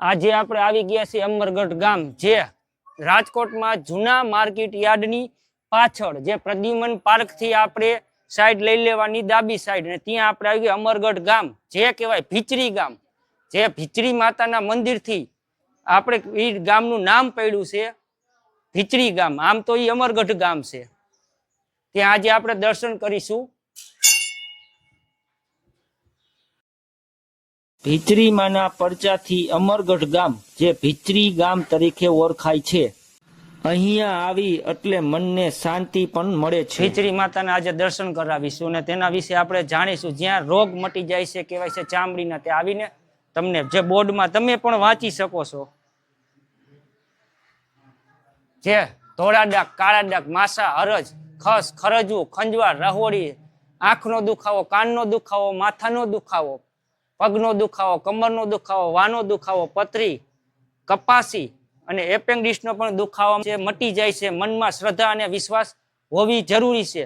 આજે આપણે આવી ગયા છીએ અમરગઢ ગામ, જે રાજકોટમાં જૂના માર્કેટ યાર્ડની પાછળ, જે પ્રદ્યુમન પાર્ક થી આપણે સાઈડ લઈ લેવાની ડાબી સાઈડ, ને ત્યાં આપણે આવી ગયા અમરગઢ ગામ, જે કહેવાય ભીચરી ગામ. જે ભીચરી માતાના મંદિરથી આપણે એ ગામનું નામ પડ્યું છે ભીચરી ગામ. આમ તો એ અમરગઢ ગામ છે. ત્યાં આજે આપણે દર્શન કરીશું. ભીચરી માના પરચાથી અમરગઢ ગામ, જે ભીચરી ગામ તરીકે ઓળખાય છે, અહીંયા આવી એટલે મનને શાંતિ પણ મળે છે. ભીચરી માતાના આજે દર્શન કરાવીશું અને તેના વિશે આપણે જાણીશું. જ્યાં રોગ મટી જાય છે, કહેવાય છે ચામડીના, તે આવીને તમને જે બોર્ડમાં તમે પણ વાંચી શકો છો. જે ધોળા ડાક, કાળા ડાક, માસા, હરજ, ખસ, ખરજવું, ખંજવાળ, રહોડી, આંખનો દુખાવો, કાનનો દુખાવો, માથાનો દુખાવો, પગનો દુખાવો, કમરનો દુખાવો, વાનો દુખાવો, પથરી, કપાસી અને એપેન્ડિક્સનો પણ દુખાવો છે મટી જાય છે. મનમાં શ્રદ્ધા અને વિશ્વાસ હોવી જરૂરી છે.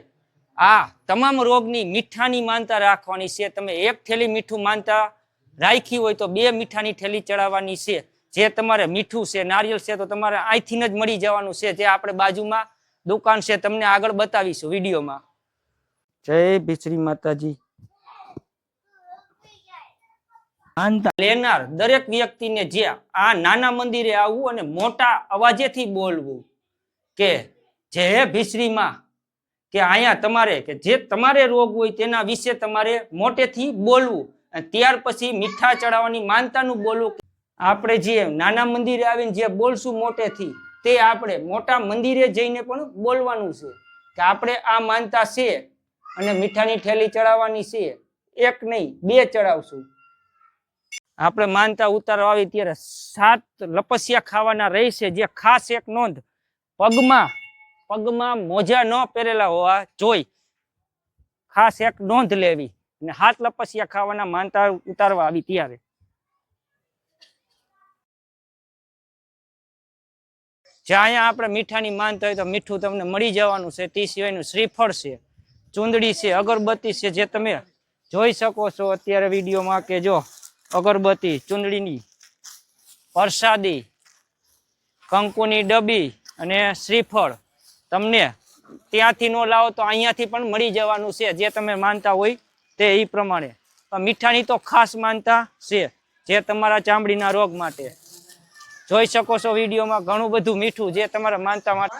આ તમામ રોગની મીઠાની માનતા રાખવાની છે. તમે એક થેલી મીઠું માનતા રાખી હોય તો 2 મીઠાની થેલી ચડાવવાની છે. જે તમારે મીઠું છે, નારિયેળ છે, તો તમારે અહીંથી જ મળી જવાનું છે. જે આપણે બાજુમાં દુકાન છે, તમને આગળ બતાવીશું વિડીયોમાં. જય ભીચરી માતાજી. લેનાર દરેક વ્યક્તિને જે આ નાના મંદિરે આવવું અને મોટા અવાજેથી બોલવું કે જય ભીચરીમાં, કે અહીંયા તમારે કે જે તમારે રોગ હોય તેના વિશે તમારે મોટેથી બોલવું. અને ત્યાર પછી મીઠા ચડાવવાની માનતાનું બોલવું. આપણે જે નાના મંદિરે આવીને જે બોલશું મોટેથી, તે આપણે મોટા મંદિરે જઈને પણ બોલવાનું છે કે આપણે આ માનતા છે અને મીઠાની થેલી ચડાવવાની છે. એક નહીં, 2 ચડાવશું. આપણે માનતા ઉતારવા આવી ત્યારે 7 લપસિયા ખાવાના રહેશે. જે ખાસ એક નોંધ, પગમાં મોજા ન પહેરેલા હોવા જોઈ, ખાસ એક નોંધ લેવી. અને 7 લપસિયા ખાવાના માનતા ઉતારવા આવી ત્યારે. જ્યાં અહીંયા આપણે મીઠાની માનતા હોય તો મીઠું તમને મળી જવાનું છે. તે સિવાયનું શ્રીફળ છે, ચૂંદડી છે, અગરબત્તી છે, જે તમે જોઈ શકો છો અત્યારે વિડીયોમાં. કે જો અગરબત્તી, ચૂંદડીની પ્રસાદી, કંકુની ડબ્બી અને શ્રીફળ તમને ત્યાંથી ન લાવો તો અહીંયાથી પણ મળી જવાનું છે. જે તમે માનતા હોય તે એ પ્રમાણે. મીઠાની તો ખાસ માનતા છે, જે તમારા ચામડીના રોગ માટે. જોઈ શકો છો વિડીયોમાં ઘણું બધું મીઠું, જે તમારા માનતા માટે.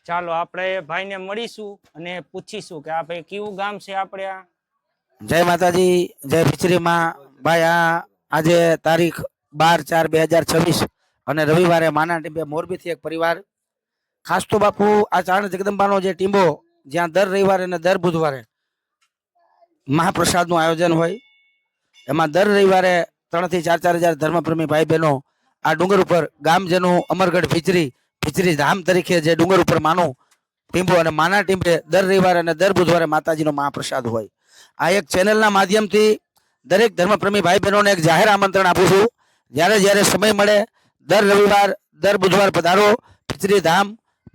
ચાલો આપણે ભાઈને મળીશું અને પૂછીશું કે આ ભાઈ કેવું ગામ છે આપણે આ. જય માતાજી, જય ભીચરીમાં. ભાઈ આજે તારીખ 12/4/2026 અને રવિવારે માના ટીંબે મોરબીથી એક પરિવાર, ખાસ તો બાપુ આ ચારણ જગદંબાનો જે ટીંબો, જ્યાં દર રવિવારે અને દર બુધવારે મહાપ્રસાદનું આયોજન હોય, એમાં દર રવિવારે 3 થી 4 હજાર ધર્મપ્રેમી ભાઈ બહેનો આ ડુંગર ઉપર, ગામ જેનું અમરગઢ ભીચરી ધામ તરીકે જે ડુંગર ઉપર માનું ટીંબો, અને માના ટીંબે દર રવિવારે અને દર બુધવારે માતાજીનો મહાપ્રસાદ હોય. આ એક ચેનલના માધ્યમથી દરેક ધર્મપ્રેમી ભાઈ બહેનોને એક જાહેર આમંત્રણ આપું છું. જ્યારે સમય મળે દર રવિવાર, દર બુધવાર પધારો ભીચરી ધામ.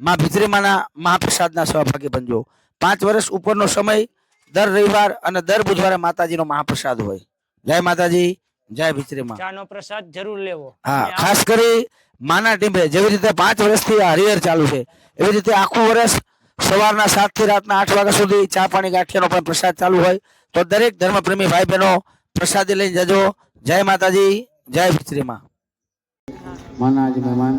માં ભીચરીમાના મહાપ્રસાદના સહભાગી બનજો. 5 વર્ષ ઉપરનો સમય, દર રવિવાર અને દર બુધવારે માતાજીનો મહાપ્રસાદ હોય. જય માતાજી, જય ભીચરીમાં. ચાનો પ્રસાદ જરૂર લેવો. હા, ખાસ કરી માના ટીંબે જેવી રીતે 5 વર્ષથી હરિહર ચાલુ છે, એવી રીતે આખું વર્ષ સવારના 7 થી રાતના 8 વાગ્યા સુધી ચા પાણી ગાંઠિયાનો પણ પ્રસાદ ચાલુ હોય. તો દરેક ધર્મપ્રેમી ભાઈ બહેનો પ્રસાદી લઈને જજો. જય માતાજી, જય ભીચરીમાં. માના જ મહેમાન